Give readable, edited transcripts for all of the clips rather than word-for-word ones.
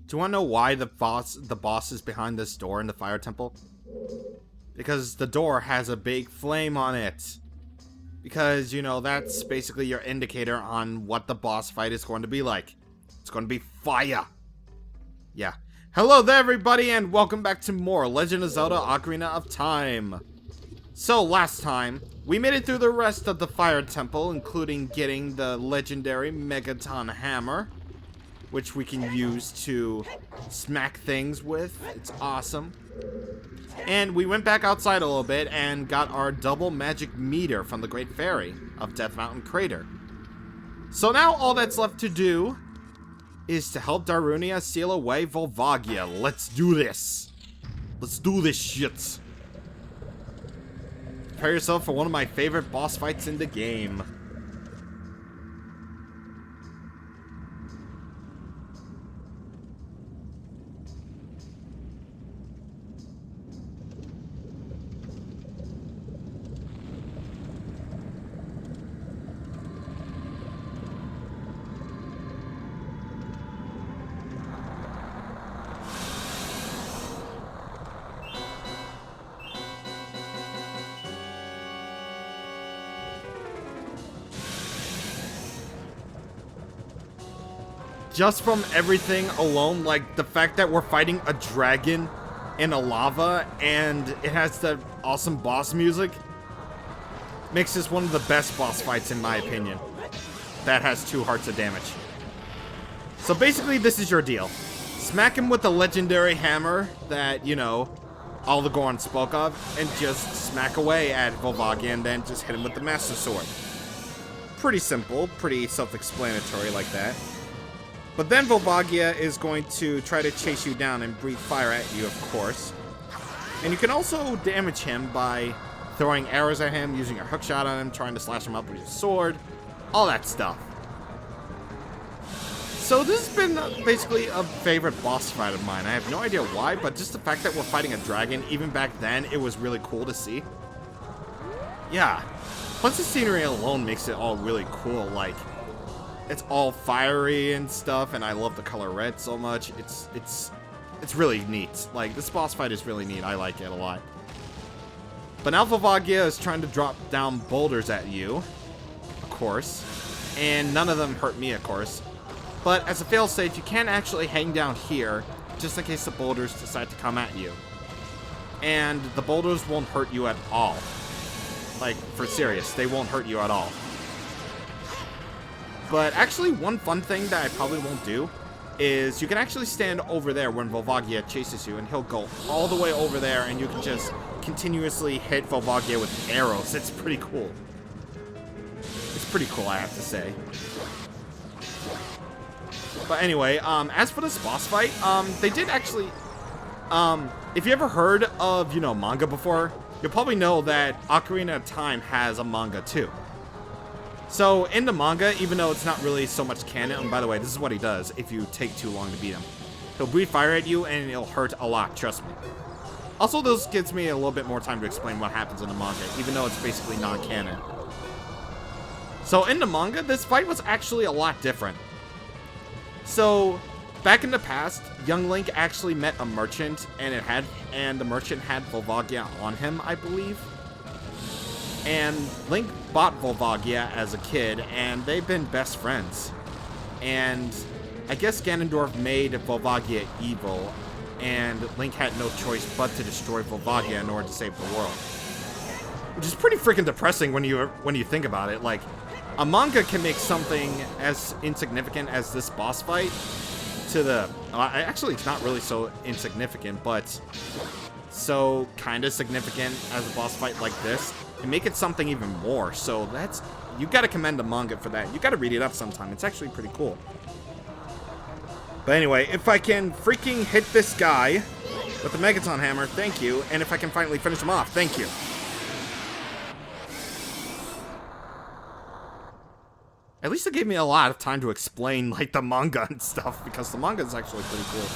Do you want to know why the boss is behind this door in the fire temple? Because the door has a big flame on it. Because, you know, that's basically your indicator on what the boss fight is going to be like. It's going to be fire. Yeah. Hello there, everybody, and welcome back to more Legend of Zelda Ocarina of Time. So, last time, we made it through the rest of the fire temple, including getting the legendary Megaton Hammer, which we can use to smack things with. It's awesome. And we went back outside a little bit and got our double magic meter from the Great Fairy of Death Mountain Crater. So now all that's left to do is to help Darunia seal away Volvagia. Let's do this. Let's do this shit. Prepare yourself for one of my favorite boss fights in the game. Just from everything alone, like the fact that we're fighting a dragon in a lava and it has the awesome boss music, makes this one of the best boss fights in my opinion. That has 2 hearts of damage. So basically this is your deal. Smack him with the legendary hammer that, you know, all the Goron spoke of, and just smack away at Volvagia and then just hit him with the Master Sword. Pretty simple, pretty self-explanatory like that. But then Volvagia is going to try to chase you down and breathe fire at you, of course. And you can also damage him by throwing arrows at him, using a hook shot on him, trying to slash him up with your sword, all that stuff. So this has been basically a favorite boss fight of mine. I have no idea why, but just the fact that we're fighting a dragon, even back then, it was really cool to see. Yeah. Plus the scenery alone makes it all really cool, like, it's all fiery and stuff, and I love the color red so much. It's really neat. Like, this boss fight is really neat. I like it a lot. But now Volvagia is trying to drop down boulders at you, of course. And none of them hurt me, of course. But as a failsafe, you can actually hang down here, just in case the boulders decide to come at you. And the boulders won't hurt you at all. Like, for serious, they won't hurt you at all. But actually, one fun thing that I probably won't do is you can actually stand over there when Volvagia chases you, and he'll go all the way over there, and you can just continuously hit Volvagia with arrows. It's pretty cool. It's pretty cool, I have to say. But anyway, as for this boss fight, they did actually, if you ever heard of, you know, manga before, you'll probably know that Ocarina of Time has a manga too. So, in the manga, even though it's not really so much canon, and by the way, this is what he does if you take too long to beat him. He'll breathe fire at you, and it'll hurt a lot, trust me. Also, this gives me a little bit more time to explain what happens in the manga, even though it's basically non-canon. So, in the manga, this fight was actually a lot different. So, back in the past, young Link actually met a merchant, and the merchant had Volvagia on him, I believe. And Link bought Volvagia as a kid, and they've been best friends. And I guess Ganondorf made Volvagia evil, and Link had no choice but to destroy Volvagia in order to save the world. Which is pretty freaking depressing when you think about it. Like, a manga can make something as insignificant as this boss fight to the... actually, it's not really so insignificant, but so kind of significant as a boss fight like this, and make it something even more. So that's, you gotta commend the manga for that. You gotta read it up sometime. It's actually pretty cool. But anyway, if I can freaking hit this guy with the Megaton Hammer, thank you. And if I can finally finish him off, thank you. At least it gave me a lot of time to explain, like, the manga and stuff, because the manga is actually pretty cool.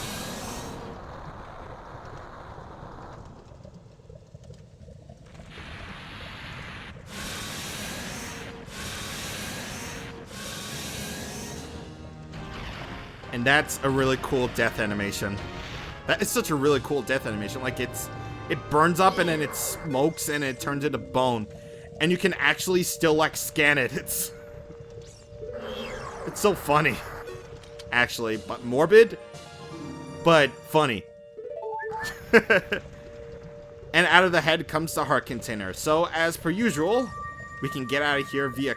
And that's a really cool death animation. That is such a really cool death animation. Like, it burns up and then it smokes and it turns into bone. And you can actually still, like, scan it. It's so funny. Actually, but morbid, but funny. And out of the head comes the heart container. So, as per usual, we can get out of here via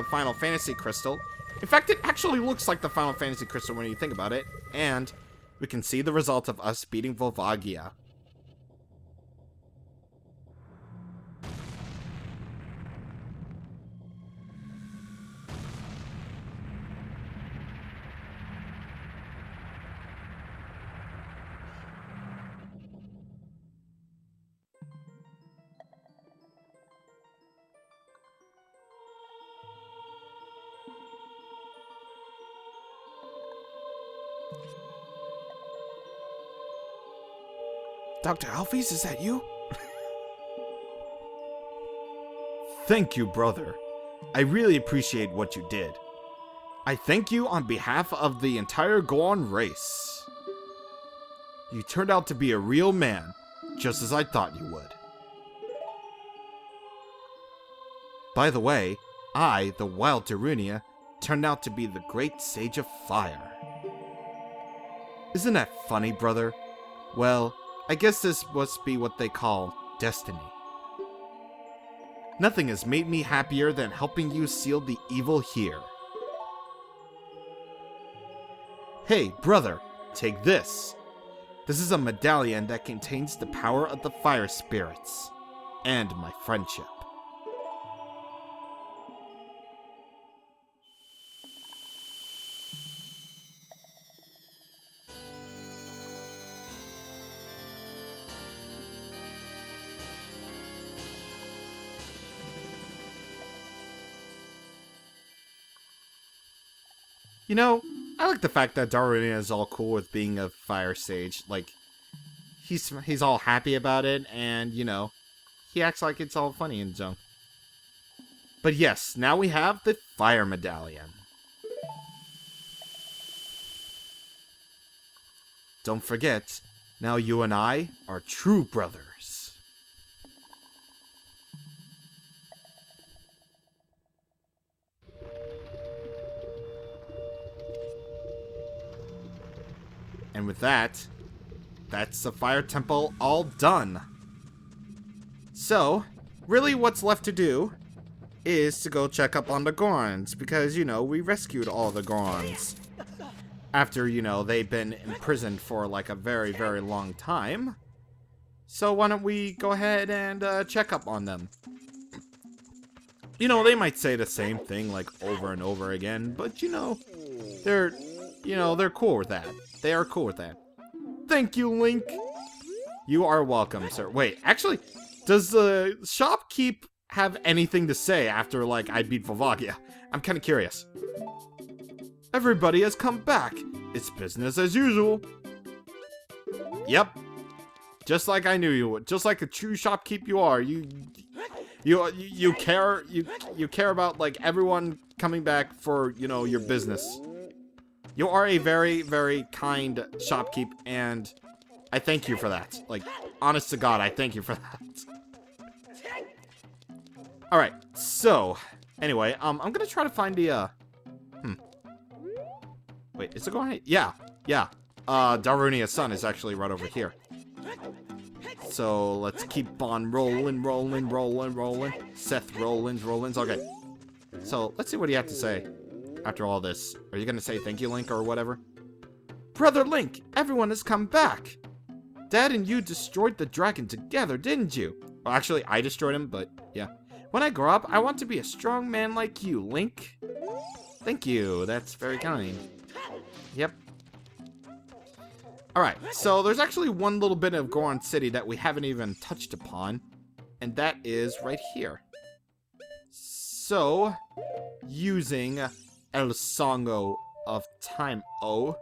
Final Fantasy Crystal. In fact, it actually looks like the Final Fantasy Crystal when you think about it. And we can see the result of us beating Volvagia. Dr. Alphys, is that you? Thank you, brother. I really appreciate what you did. I thank you on behalf of the entire Goron race. You turned out to be a real man, just as I thought you would. By the way, I, the Wild Darunia, turned out to be the great Sage of Fire. Isn't that funny, brother? Well, I guess this must be what they call destiny. Nothing has made me happier than helping you seal the evil here. Hey, brother, take this. This is a medallion that contains the power of the fire spirits and my friendship. You know, I like the fact that Darunia is all cool with being a fire sage. Like, he's all happy about it, and, you know, he acts like it's all funny and junk. But yes, now we have the fire medallion. Don't forget, now you and I are true brothers. And with that, that's the fire temple all done. So, really what's left to do is to go check up on the Gorons, because, you know, we rescued all the Gorons. After, you know, they've been imprisoned for like a very, very long time. So why don't we go ahead and check up on them. You know, they might say the same thing like over and over again, but you know, they're cool with that. They are cool with that. Thank you, Link. You are welcome, sir. Wait, actually, does the shopkeep have anything to say after, like, I beat Volvagia? I'm kind of curious. Everybody has come back. It's business as usual. Yep. Just like I knew you would. Just like a true shopkeep you are. You care about, like, everyone coming back for, you know, your business. You are a very, very kind shopkeep, and I thank you for that. Like, honest to God, I thank you for that. Alright, so, anyway, I'm gonna try to find the, Wait, is it going? Yeah. Darunia's son is actually right over here. So, let's keep on rolling. Seth Rollins. Okay. So, let's see what you have to say. After all this, are you gonna say thank you, Link, or whatever? Brother Link, everyone has come back. Dad and you destroyed the dragon together, didn't you? Well, actually, I destroyed him, but yeah. When I grow up, I want to be a strong man like you, Link. Thank you, that's very kind. Yep. Alright, so there's actually one little bit of Goron City that we haven't even touched upon, and that is right here. So, using El Songo of Time O,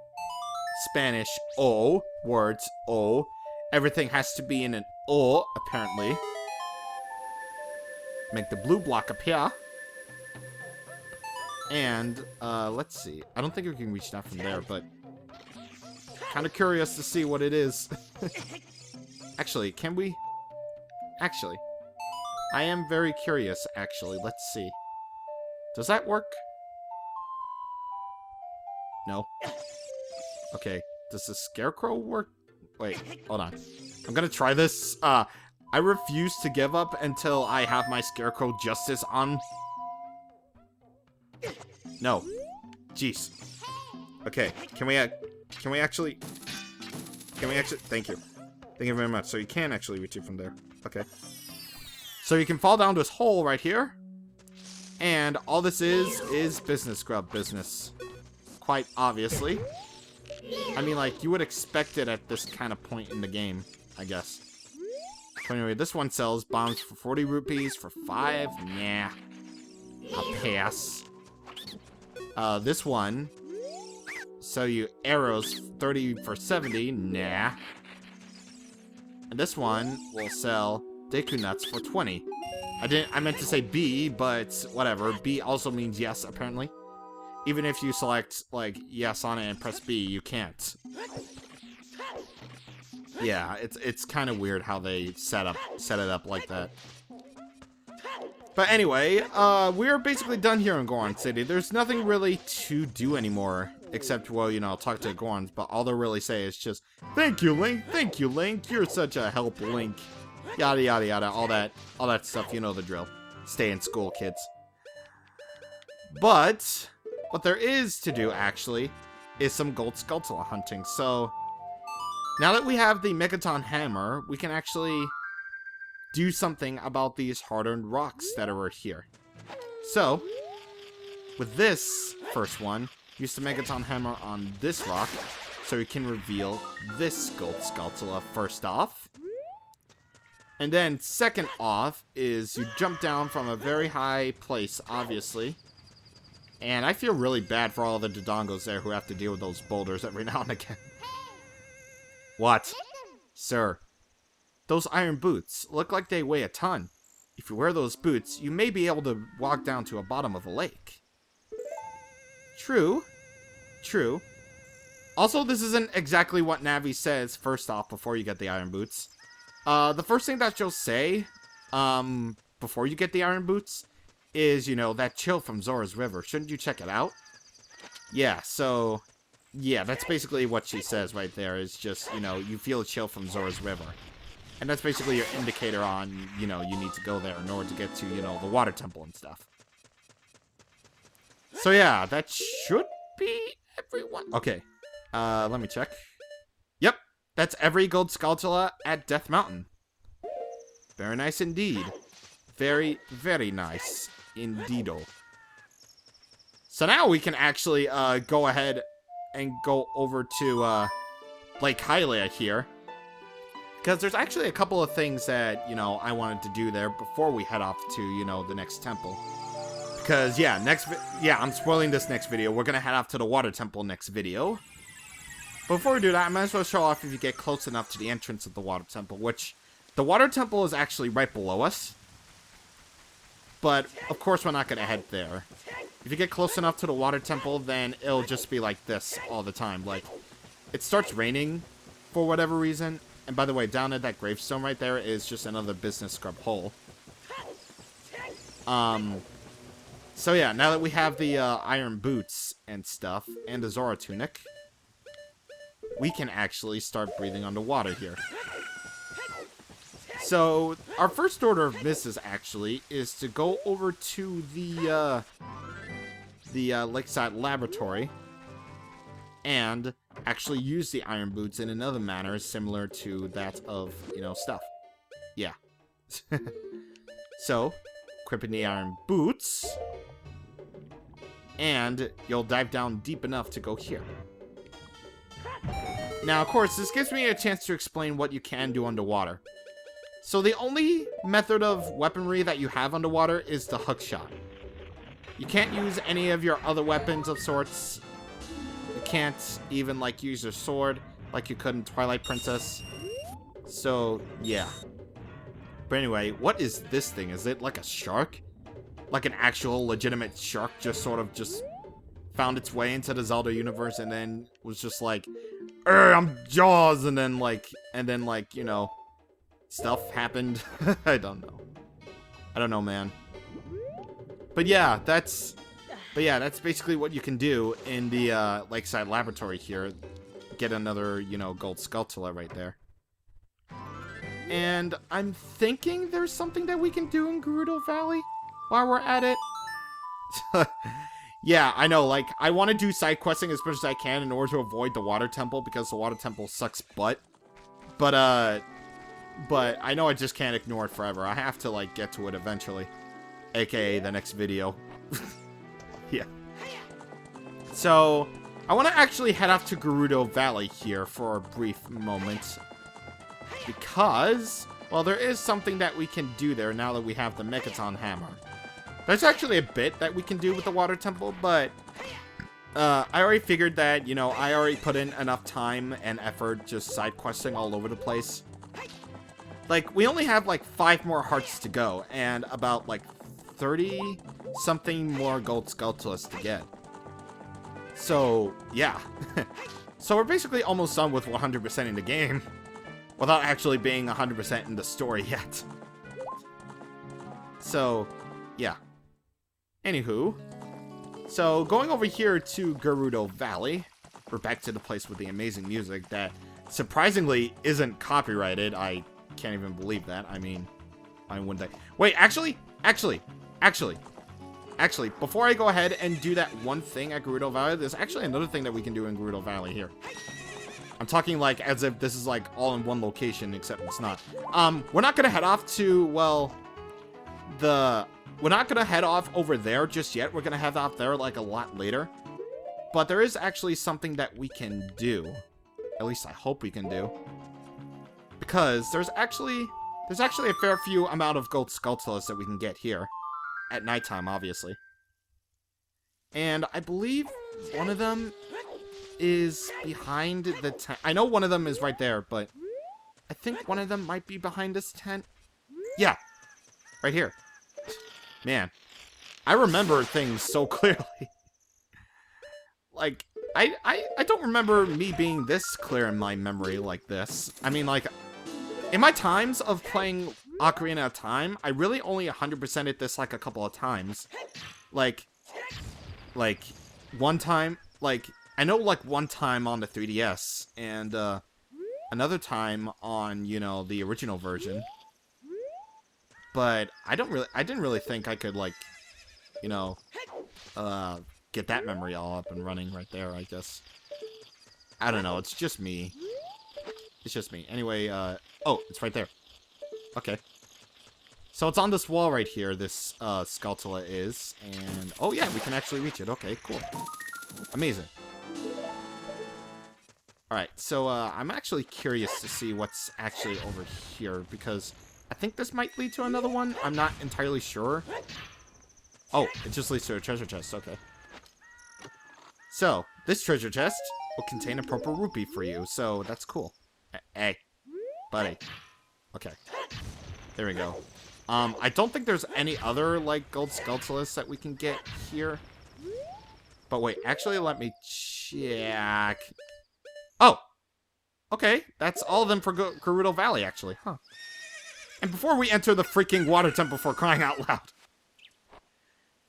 Spanish O, words O, everything has to be in an O, apparently. Make the blue block appear. And, let's see. I don't think we can reach that from there, but kind of curious to see what it is. Actually, can we? Actually, I am very curious, actually. Let's see. Does that work? No. Okay. Does the scarecrow work? Wait, hold on. I'm gonna try this. I refuse to give up until I have my scarecrow justice on. No. Jeez. Okay, can we actually... Thank you. Thank you very much. So you can actually reach it from there. Okay. So you can fall down this hole right here. And all this is business, grub business. Quite obviously. I mean, like, you would expect it at this kind of point in the game, I guess. So anyway, this one sells bombs for 40 rupees, for 5. Nah. I'll pass. This one sell you arrows 30 for 70. Nah. And this one will sell Deku nuts for 20. I meant to say B, but whatever. B also means yes, apparently. Even if you select, like, yes on it and press B, you can't. Yeah, it's kind of weird how they set it up like that. But anyway, we're basically done here in Goron City. There's nothing really to do anymore, except, well, you know, talk to Gorons, but all they'll really say is just, thank you, Link, you're such a help, Link. Yada, yada, yada, all that stuff, you know the drill. Stay in school, kids. But what there is to do, actually, is some gold Skulltula hunting. So, now that we have the Megaton Hammer, we can actually do something about these hard-earned rocks that are here. So, with this first one, use the Megaton Hammer on this rock, so you can reveal this gold Skulltula first off. And then second off is you jump down from a very high place, obviously. And I feel really bad for all the Dodongos there who have to deal with those boulders every now and again. What? Sir, those iron boots look like they weigh a ton. If you wear those boots, you may be able to walk down to the bottom of a lake. True. True. Also, this isn't exactly what Navi says first off before you get the iron boots. The first thing that she'll say, before you get the iron boots, is, you know, that chill from Zora's River. Shouldn't you check it out? Yeah, so, yeah, that's basically what she says right there, is just, you know, you feel a chill from Zora's River. And that's basically your indicator on, you know, you need to go there in order to get to, you know, the water temple and stuff. So yeah, that should be everyone. Okay, let me check. Yep. That's every gold Skulltula at Death Mountain. Very nice indeed. Very, very nice indeedo. So now we can actually go ahead and go over to Lake Hylia here. Because there's actually a couple of things that, you know, I wanted to do there before we head off to, you know, the next temple. Because, yeah, I'm spoiling this next video. We're going to head off to the water temple next video. Before we do that, I might as well show off if you get close enough to the entrance of the water temple, which the water temple is actually right below us. But, of course, we're not going to head there. If you get close enough to the water temple, then it'll just be like this all the time. Like, it starts raining for whatever reason. And by the way, down at that gravestone right there is just another business scrub hole. So yeah, now that we have the iron boots and stuff, and the Zora tunic, we can actually start breathing underwater here. So, our first order of business, actually, is to go over to the Lakeside Laboratory and actually use the iron boots in another manner similar to that of, you know, stuff. Yeah. So, equipping the iron boots, and you'll dive down deep enough to go here. Now, of course, this gives me a chance to explain what you can do underwater. So the only method of weaponry that you have underwater is the hook shot. You can't use any of your other weapons of sorts. You can't even, like, use your sword like you could in Twilight Princess. So, yeah. But anyway, what is this thing? Is it like a shark? like an actual legitimate shark just sort of just found its way into the Zelda universe and then was just like, I'm Jaws, and then like, you know, stuff happened. I don't know, man. But yeah, that's basically what you can do in the Lakeside Laboratory here. Get another, you know, gold Skulltula right there. And I'm thinking there's something that we can do in Gerudo Valley while we're at it. Yeah, I know, like, I want to do side questing as much as I can in order to avoid the Water Temple, because the Water Temple sucks butt. But I know I just can't ignore it forever. I have to, like, get to it eventually. AKA the next video. Yeah. So, I want to actually head off to Gerudo Valley here for a brief moment. Because, well, there is something that we can do there now that we have the Megaton Hammer. There's actually a bit that we can do with the Water Temple, but I already figured that, you know, I already put in enough time and effort just side questing all over the place. Like, we only have like 5 more hearts to go and about like 30 something more gold Skulltulas to get. So, yeah. So we're basically almost done with 100% in the game without actually being 100% in the story yet. So, yeah. Anywho, so going over here to Gerudo Valley, we're back to the place with the amazing music that surprisingly isn't copyrighted. I can't even believe that. I mean, wouldn't they? Wait, actually, before I go ahead and do that one thing at Gerudo Valley, there's actually another thing that we can do in Gerudo Valley here. I'm talking like as if this is like all in one location, except it's not. We're not gonna head off to, well, we're not gonna head off over there just yet. We're gonna head off there like a lot later. But there is actually something that we can do. At least I hope we can do. Because there's actually a fair few amount of gold Skulltulas that we can get here. At nighttime, obviously. And I believe one of them is behind the tent. I know one of them is right there, but I think one of them might be behind this tent. Yeah, right here. Man, I remember things so clearly. Like, I don't remember me being this clear in my memory like this. I mean, like, in my times of playing Ocarina of Time, I really only 100%ed this, like, a couple of times. Like, one time, like, I know, like, one time on the 3DS, and, another time on, you know, the original version. But I didn't really think I could, like, you know, get that memory all up and running right there, I guess. I don't know, it's just me. It's just me. Anyway, oh, it's right there. Okay. So it's on this wall right here, this, Skulltula is, and, oh yeah, we can actually reach it. Okay, cool. Amazing. Alright, so, I'm actually curious to see what's actually over here, because I think this might lead to another one. I'm not entirely sure. Oh, it just leads to a treasure chest. Okay. So, this treasure chest will contain a purple rupee for you, so that's cool. Hey, buddy. Okay. There we go. I don't think there's any other, like, gold Skulltulas that we can get here. But wait, actually, let me check. Oh! Okay, that's all of them for Gerudo Valley, actually. Huh. And before we enter the freaking Water Temple, for crying out loud.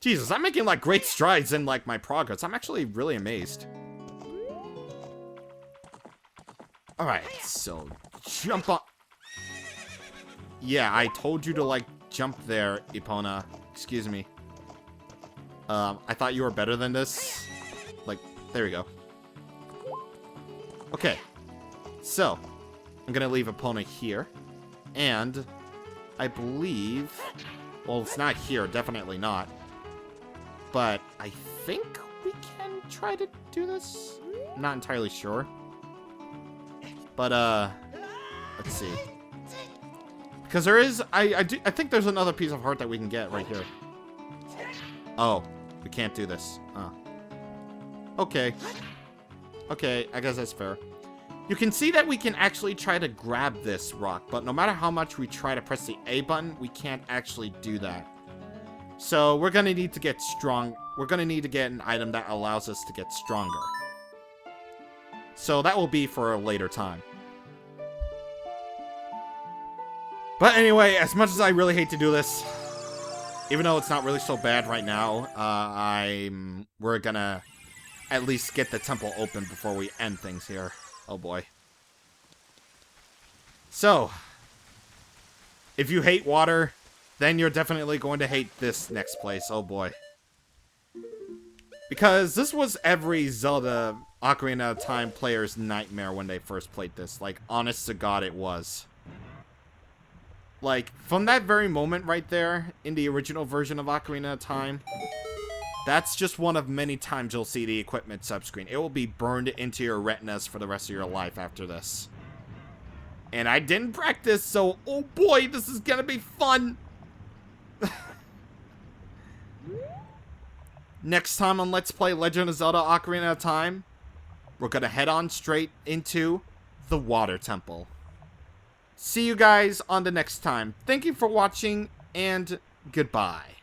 Jesus, I'm making, like, great strides in, like, my progress. I'm actually really amazed. Alright, so, jump on. Yeah, I told you to, like, jump there, Epona. Excuse me. I thought you were better than this. Like, there we go. Okay. So, I'm gonna leave Epona here. And I believe, well, it's not here, definitely not. But I think we can try to do this. I'm not entirely sure. But, let's see. Because there is, I think there's another piece of heart that we can get right here. Oh, we can't do this. Okay. Okay, I guess that's fair. You can see that we can actually try to grab this rock, but no matter how much we try to press the A button, we can't actually do that. So we're gonna need to get strong. We're gonna need to get an item that allows us to get stronger. So that will be for a later time. But anyway, as much as I really hate to do this, even though it's not really so bad right now, we're gonna at least get the temple open before we end things here. Oh boy. So, if you hate water, then you're definitely going to hate this next place. Oh boy. Because this was every Zelda Ocarina of Time player's nightmare when they first played this. Like, honest to God, it was. Like, from that very moment right there, in the original version of Ocarina of Time, that's just one of many times you'll see the equipment subscreen. It will be burned into your retinas for the rest of your life after this. And I didn't practice, so, oh boy, this is gonna be fun! Next time on Let's Play Legend of Zelda Ocarina of Time, we're gonna head on straight into the Water Temple. See you guys on the next time. Thank you for watching, and goodbye.